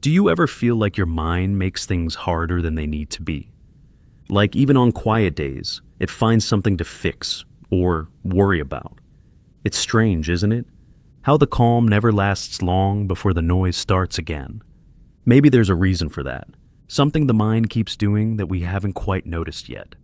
Do you ever feel like your mind makes things harder than they need to be? Like even on quiet days, it finds something to fix or worry about. It's strange, isn't it? How the calm never lasts long before the noise starts again. Maybe there's a reason for that. Something the mind keeps doing that we haven't quite noticed yet.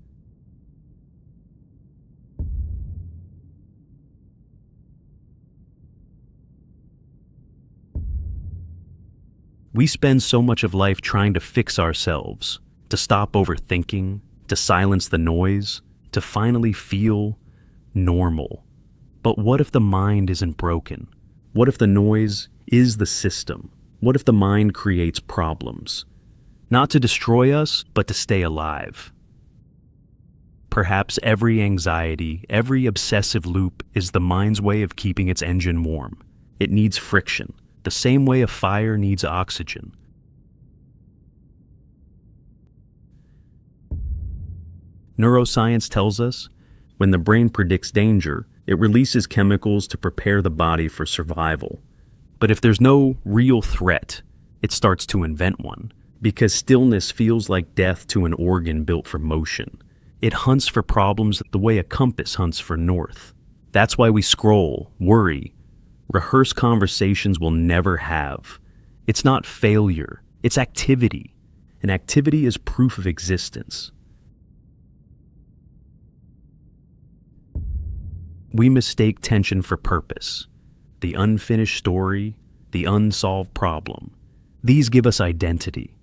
We spend so much of life trying to fix ourselves, to stop overthinking, to silence the noise, to finally feel normal. But what if the mind isn't broken? What if the noise is the system? What if the mind creates problems? Not to destroy us, but to stay alive. Perhaps every anxiety, every obsessive loop is the mind's way of keeping its engine warm. It needs friction, the same way a fire needs oxygen. Neuroscience tells us when the brain predicts danger, it releases chemicals to prepare the body for survival. But if there's no real threat, it starts to invent one, because stillness feels like death to an organ built for motion. It hunts for problems the way a compass hunts for north. That's why we scroll, worry, rehearse conversations we'll never have. It's not failure, it's activity. And activity is proof of existence. We mistake tension for purpose. The unfinished story, the unsolved problem. These give us identity.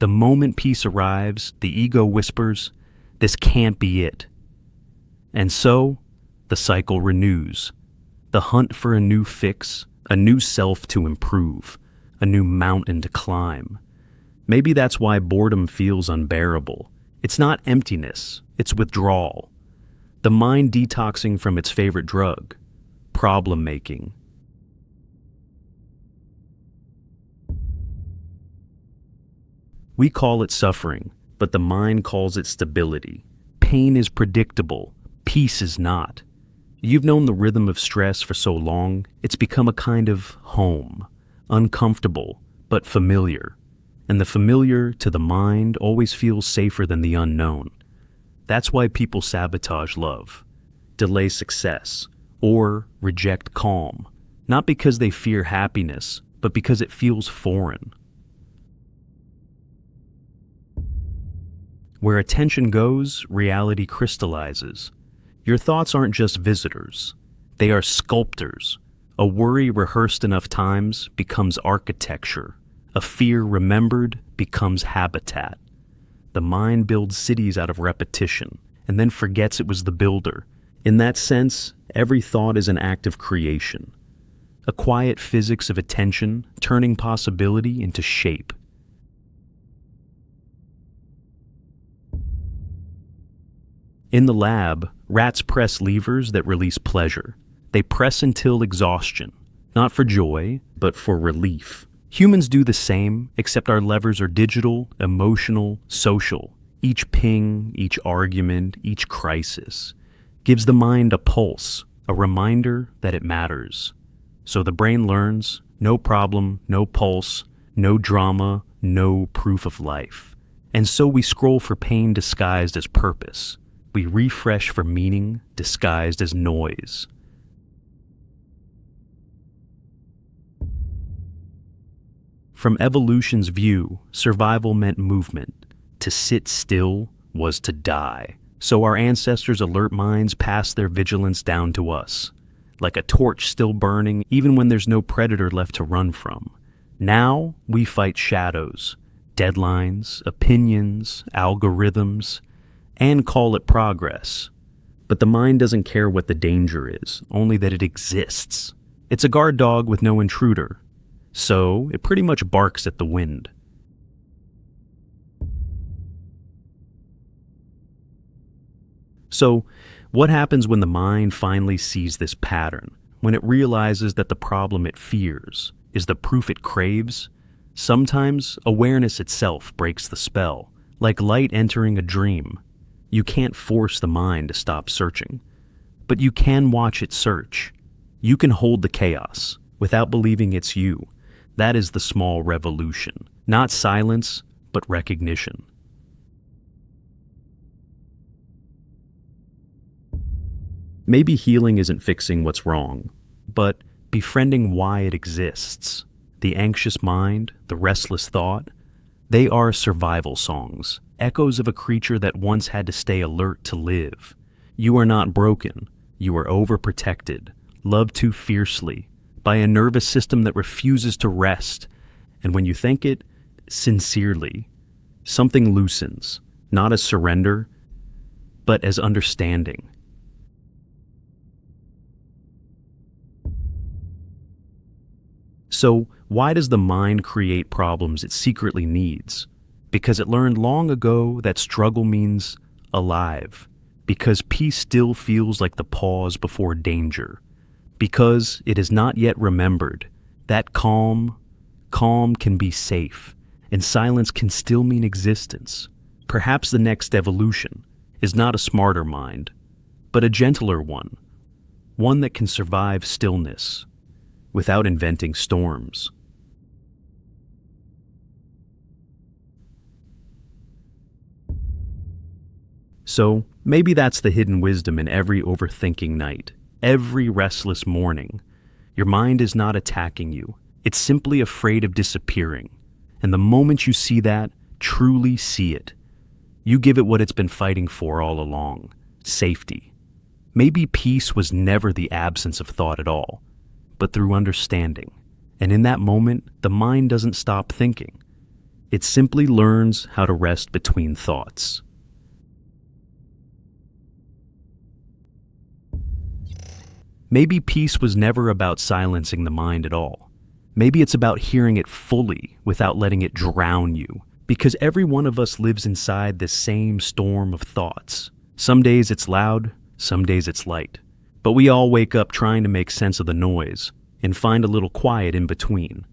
The moment peace arrives, the ego whispers, "This can't be it." And so, the cycle renews. The hunt for a new fix, a new self to improve, a new mountain to climb. Maybe that's why boredom feels unbearable. It's not emptiness, it's withdrawal. The mind detoxing from its favorite drug, problem making. We call it suffering, but the mind calls it stability. Pain is predictable, peace is not. You've known the rhythm of stress for so long, it's become a kind of home, uncomfortable, but familiar. And the familiar to the mind always feels safer than the unknown. That's why people sabotage love, delay success, or reject calm, not because they fear happiness, but because it feels foreign. Where attention goes, reality crystallizes. Your thoughts aren't just visitors, they are sculptors. A worry rehearsed enough times becomes architecture. A fear remembered becomes habitat. The mind builds cities out of repetition, and then forgets it was the builder. In that sense, every thought is an act of creation. A quiet physics of attention, turning possibility into shape. In the lab, rats press levers that release pleasure. They press until exhaustion, not for joy, but for relief. Humans do the same, except our levers are digital, emotional, social. Each ping, each argument, each crisis gives the mind a pulse, a reminder that it matters. So the brain learns, no problem, no pulse, no drama, no proof of life. And so we scroll for pain disguised as purpose. We refresh for meaning disguised as noise. From evolution's view, survival meant movement. To sit still was to die. So our ancestors' alert minds passed their vigilance down to us, like a torch still burning even when there's no predator left to run from. Now we fight shadows, deadlines, opinions, algorithms, and call it progress. But the mind doesn't care what the danger is, only that it exists. It's a guard dog with no intruder. So it pretty much barks at the wind. So what happens when the mind finally sees this pattern? When it realizes that the problem it fears is the proof it craves? Sometimes awareness itself breaks the spell, like light entering a dream. You can't force the mind to stop searching, but you can watch it search. You can hold the chaos without believing it's you. That is the small revolution. Not silence, but recognition. Maybe healing isn't fixing what's wrong, but befriending why it exists. The anxious mind, the restless thought, they are survival songs, echoes of a creature that once had to stay alert to live. You are not broken. You are overprotected, loved too fiercely, by a nervous system that refuses to rest. And when you think it sincerely, something loosens, not as surrender, but as understanding. So, why does the mind create problems it secretly needs? Because it learned long ago that struggle means alive. Because peace still feels like the pause before danger. Because it is not yet remembered that calm can be safe, and silence can still mean existence. Perhaps the next evolution is not a smarter mind, but a gentler one that can survive stillness without inventing storms. So, maybe that's the hidden wisdom in every overthinking night, every restless morning. Your mind is not attacking you. It's simply afraid of disappearing. And the moment you see that, truly see it, you give it what it's been fighting for all along: safety. Maybe peace was never the absence of thought at all, but through understanding. And in that moment, the mind doesn't stop thinking. It simply learns how to rest between thoughts. Maybe peace was never about silencing the mind at all. Maybe it's about hearing it fully without letting it drown you. Because every one of us lives inside this same storm of thoughts. Some days it's loud, some days it's light. But we all wake up trying to make sense of the noise and find a little quiet in between.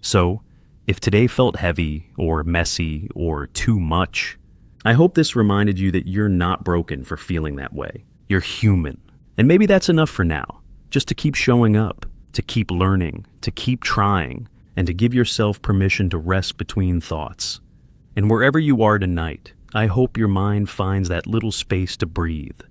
So, if today felt heavy or messy or too much, I hope this reminded you that you're not broken for feeling that way. You're human. And maybe that's enough for now. Just to keep showing up, to keep learning, to keep trying, and to give yourself permission to rest between thoughts. And wherever you are tonight, I hope your mind finds that little space to breathe,